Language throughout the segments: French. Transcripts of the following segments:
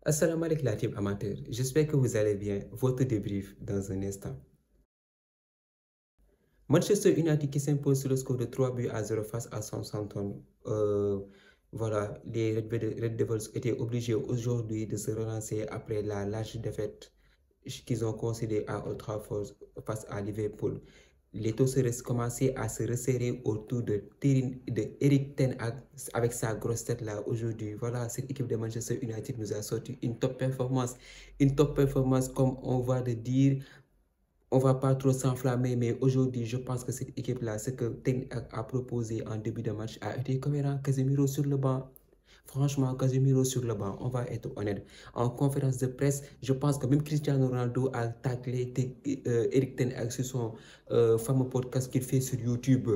Assalamu alaikum la team amateur, j'espère que vous allez bien. Votre débrief dans un instant. Manchester United qui s'impose sur le score de 3 buts à 0 face à Southampton. Voilà, les Red Devils étaient obligés aujourd'hui de se relancer après la large défaite qu'ils ont concédée à Old Trafford face à Liverpool. Les taux commençaient à se resserrer autour de Eric Ten Hag avec sa grosse tête là aujourd'hui. Voilà, cette équipe de Manchester United nous a sorti une top performance. Une top performance comme on va le dire. On ne va pas trop s'enflammer, mais aujourd'hui, je pense que cette équipe-là, ce que Ten Hag a proposé en début de match a été cohérent. Casemiro sur le banc. Franchement, Casemiro sur le banc, on va être honnête. En conférence de presse, je pense que même Cristiano Ronaldo a taclé Eric Ten Hag sur son fameux podcast qu'il fait sur YouTube.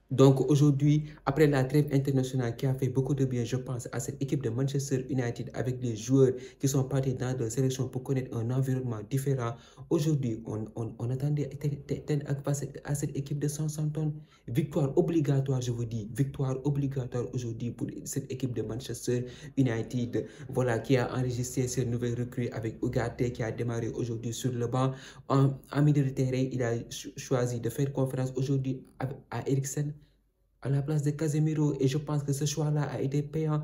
Donc aujourd'hui, après la trêve internationale qui a fait beaucoup de bien, je pense à cette équipe de Manchester United avec les joueurs qui sont partis dans la sélection pour connaître un environnement différent. Aujourd'hui, on attendait à cette équipe de Southampton. Victoire obligatoire, je vous dis. Victoire obligatoire aujourd'hui pour cette équipe de Manchester United. Voilà, qui a enregistré ses nouvelles recrues avec Ugarte qui a démarré aujourd'hui sur le banc. En milieu de terrain, il a choisi de faire conférence aujourd'hui à Eriksen à la place de Casemiro, et je pense que ce choix-là a été payant.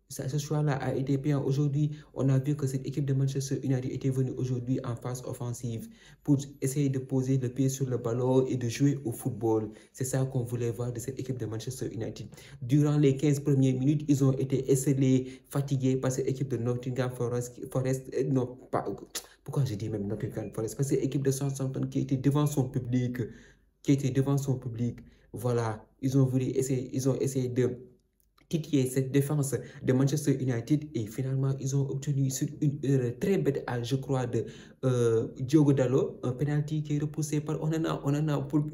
Ce choix-là a été payant aujourd'hui. On a vu que cette équipe de Manchester United était venue aujourd'hui en phase offensive pour essayer de poser le pied sur le ballon et de jouer au football. C'est ça qu'on voulait voir de cette équipe de Manchester United. Durant les 15 premières minutes, ils ont été esselés, fatigués par cette équipe de Nottingham Forest. Non, pas... Pourquoi je dis même Nottingham Forest? Parce que c'est l'équipe de Southampton qui était devant son public. Voilà, ils ont essayé de titiller cette défense de Manchester United et finalement ils ont obtenu sur une heure très bête, je crois, de Diogo Dalot, un penalty qui est repoussé par Onana.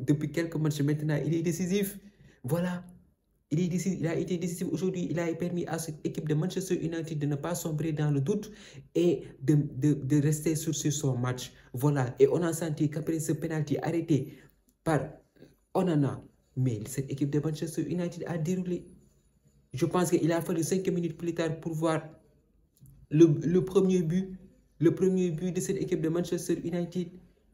Depuis quelques matchs maintenant, il est décisif. Voilà. Il a été décisif aujourd'hui. Il a permis à cette équipe de Manchester United de ne pas sombrer dans le doute et de rester sur son match. Voilà. Et on a senti qu'après ce penalty arrêté par Onana, mais cette équipe de Manchester United a déroulé. Je pense qu'il a fallu 5 minutes plus tard pour voir le premier but de cette équipe de Manchester United.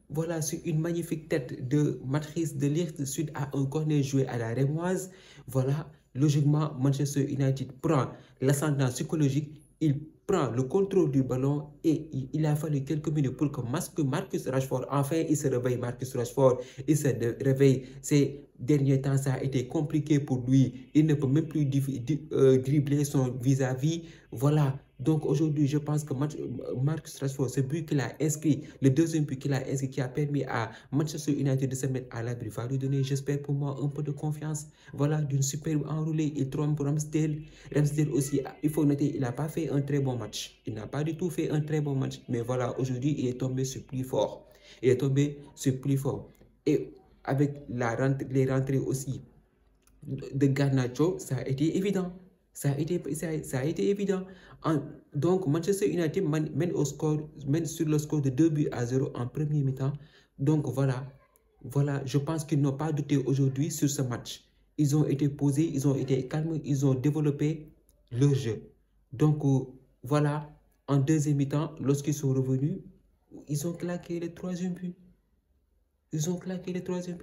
Voilà, sur une magnifique tête de Matrice de Ligt suite à un corner joué à la Rémoise. Voilà, logiquement, Manchester United prend l'ascendant psychologique. Il prend le contrôle du ballon et il a fallu quelques minutes pour que Marcus Rashford, enfin il se réveille. Marcus Rashford, il se réveille. Ces derniers temps, ça a été compliqué pour lui. Il ne peut même plus dribbler son vis-à-vis. Voilà. Donc aujourd'hui, je pense que Marcus Rashford, ce but qu'il a inscrit, le deuxième but qu'il a inscrit, qui a permis à Manchester United de se mettre à l'abri, va lui donner, j'espère pour moi, un peu de confiance. Voilà, d'une superbe enroulée. Il trompe Ramsdale. Ramsdale aussi, il faut noter, il n'a pas fait un très bon match. Il n'a pas du tout fait un très bon match. Mais voilà, aujourd'hui, il est tombé sur plus fort. Et avec les rentrées aussi de Garnacho, ça a été évident. Ça a été évident. Donc, Manchester United mène sur le score de 2 buts à 0 en premier mi-temps. Donc, voilà, je pense qu'ils n'ont pas douté aujourd'hui sur ce match. Ils ont été posés, ils ont été calmes, ils ont développé leur jeu. Donc, voilà, en deuxième mi-temps, lorsqu'ils sont revenus, ils ont claqué le troisième but.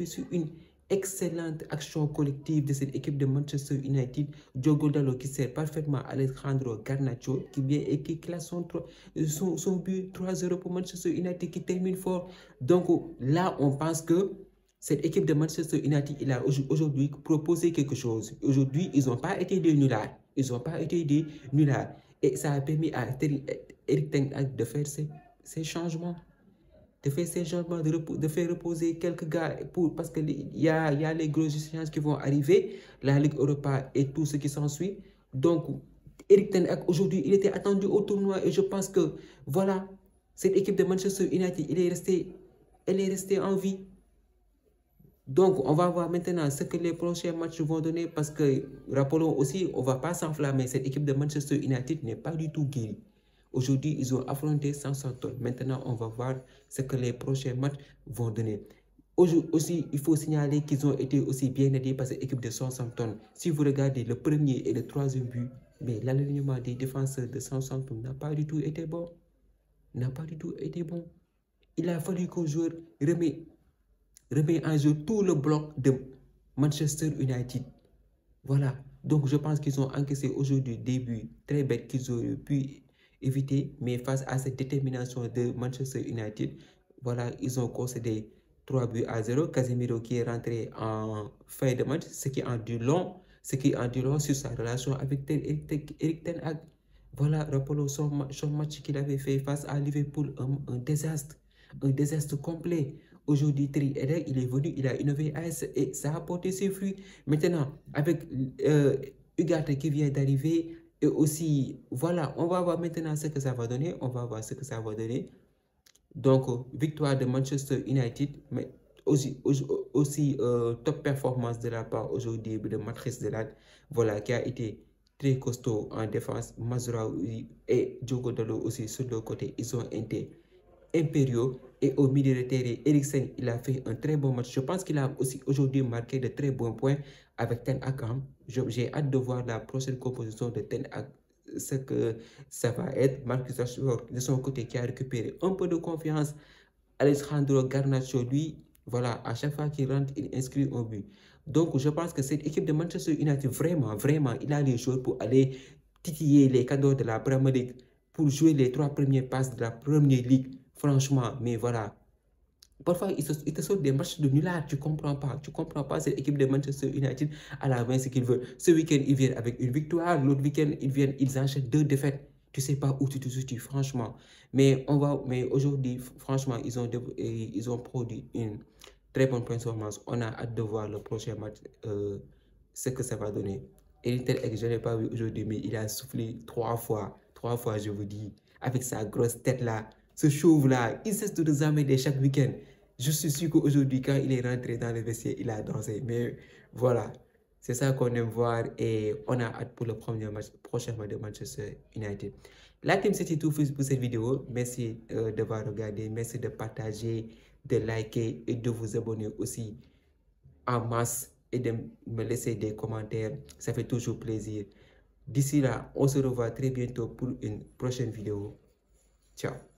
Sur une excellente action collective de cette équipe de Manchester United. Diogo Dalot qui sert parfaitement à Alejandro Garnacho qui vient et qui classe son but 3-0 pour Manchester United qui termine fort. Donc là, on pense que cette équipe de Manchester United, il a aujourd'hui proposé quelque chose. Aujourd'hui, ils n'ont pas été des nullards. Et ça a permis à Eric Ten Hag de faire ces changements. De faire reposer quelques gars parce qu'il y a les grosses échéances qui vont arriver, la Ligue Europa et tout ce qui s'ensuit. Donc, Eric Ten Hag, aujourd'hui, il était attendu au tournoi et je pense que, voilà, cette équipe de Manchester United, elle est restée en vie. Donc, on va voir maintenant ce que les prochains matchs vont donner parce que, rappelons aussi, on ne va pas s'enflammer. Cette équipe de Manchester United n'est pas du tout guérie. Aujourd'hui, ils ont affronté Southampton. Maintenant, on va voir ce que les prochains matchs vont donner. Aussi, il faut signaler qu'ils ont été aussi bien aidés par cette équipe de Southampton. Si vous regardez le premier et le troisième but, mais l'alignement des défenseurs de Southampton n'a pas du tout été bon. N'a pas du tout été bon. Il a fallu qu'un joueur remet en jeu tout le bloc de Manchester United. Voilà. Donc, je pense qu'ils ont encaissé aujourd'hui des buts très bêtes qu'ils auraient pu éviter. Mais face à cette détermination de Manchester United, voilà, ils ont concédé 3-0. Casemiro qui est rentré en fin de match, ce qui en dit long sur sa relation avec Erik ten Hag. Voilà, rappelons son match qu'il avait fait face à Liverpool, un désastre complet. Aujourd'hui, Thierry Henry, il est venu, il a innové et ça a porté ses fruits. Maintenant, avec Ugarte qui vient d'arriver, et aussi, voilà, on va voir maintenant ce que ça va donner. Donc, victoire de Manchester United, mais aussi top performance de la part aujourd'hui de Mathys de Ligt, voilà, qui a été très costaud en défense. Mazraoui et Diogo Dalot aussi sur le côté, ils ont été impériaux. Et au milieu de terrain, Eriksen, il a fait un très bon match. Je pense qu'il a aussi aujourd'hui marqué de très bons points avec Ten Hag. J'ai hâte de voir la prochaine composition de Ten Hag, ce que ça va être. Marcus Rashford, de son côté, qui a récupéré un peu de confiance. Alejandro Garnacho, lui, voilà, à chaque fois qu'il rentre, il inscrit un but. Donc, je pense que cette équipe de Manchester United, vraiment, il a les joueurs pour aller titiller les cadeaux de la Premier League, pour jouer les 3 premières passes de la Premier League. Franchement, mais voilà. Parfois, ils te sortent des matchs de nulard. Tu comprends pas cette équipe de Manchester United à la main ce qu'ils veulent. Ce week-end, ils viennent avec une victoire. L'autre week-end, ils enchaînent 2 défaites. Tu sais pas où tu te situes, franchement. Mais aujourd'hui, franchement, ils ont produit une très bonne performance. On a hâte de voir le prochain match, ce que ça va donner. Et je n'ai pas vu aujourd'hui, mais il a soufflé 3 fois. 3 fois, je vous dis, avec sa grosse tête là. Ce chauve-là, il cesse de nous amener chaque week-end. Je suis sûr qu'aujourd'hui, quand il est rentré dans le vestiaire, il a dansé. Mais voilà, c'est ça qu'on aime voir et on a hâte pour le prochain match de Manchester United. La team, c'était tout pour cette vidéo. Merci d'avoir regardé. Merci de partager, de liker et de vous abonner aussi en masse et de me laisser des commentaires. Ça fait toujours plaisir. D'ici là, on se revoit très bientôt pour une prochaine vidéo. Ciao.